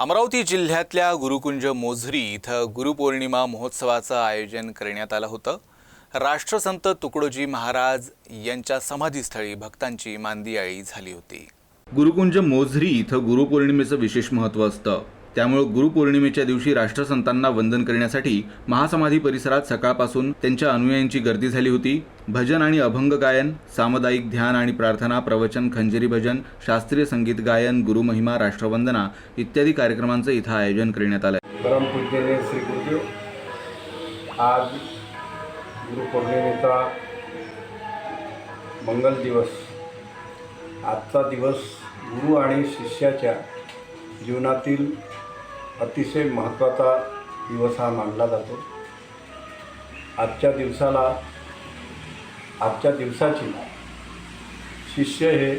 अमरावती जिल्ह्यातल्या गुरुकुंज मोझरी इथं गुरुपौर्णिमा महोत्सवाचं आयोजन करण्यात आलं होतं। राष्ट्रसंत तुकडोजी महाराज यांच्या समाधीस्थळी भक्तांची मांदियाळी झाली होती। गुरुकुंज मोझरी इथं गुरुपौर्णिमेचं विशेष महत्त्व असतं। त्यामुळे गुरुपौर्णिमेच्या दिवशी राष्ट्रसंतांना वंदन करण्यासाठी महासमाधी परिसरात सकाळपासून त्यांच्या अनुयायांची गर्दी झाली होती। भजन आणि अभंग गायन, सामुदायिक ध्यान आणि प्रार्थना, प्रवचन, खंजेरी भजन, शास्त्रीय संगीत गायन, गुरुमहिमा, राष्ट्रवंदना इत्यादी कार्यक्रमांचं इथं आयोजन करण्यात आलं। परमपूज्य श्री गुरुदेव आज गुरुपौर्णिमेचा मंगल दिवस। आजचा दिवस गुरु आणि शिष्याच्या जीवनातील अतिशय महत्त्वाचा दिवस हा मानला जातो। आजच्या दिवसाची शिष्य हे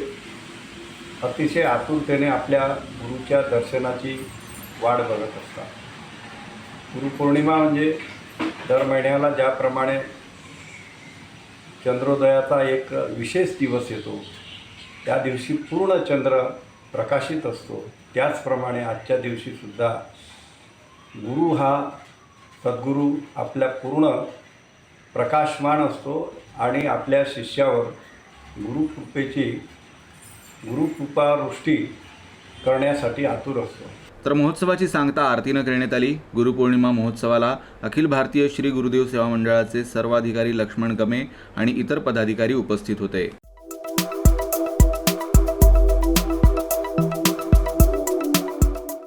अतिशय आतुरतेने आपल्या गुरुच्या दर्शनाची वाट बघत असतात। गुरुपौर्णिमा म्हणजे दर महिन्याला ज्याप्रमाणे चंद्रोदयाचा एक विशेष दिवस येतो, त्या दिवशी पूर्ण चंद्र प्रकाशित असतो, त्याचप्रमाणे आजच्या दिवशीसुद्धा गुरु हा सद्गुरू आपल्या पूर्ण प्रकाशमान असतो आणि आपल्या शिष्यावर गुरुकृपावृष्टी करण्यासाठी आतुर असतो। तर महोत्सवाची सांगता आरतीनं करण्यात आली। गुरुपौर्णिमा महोत्सवाला अखिल भारतीय श्री गुरुदेव सेवा मंडळाचे सर्व अधिकारी लक्ष्मण गमे आणि इतर पदाधिकारी उपस्थित होते।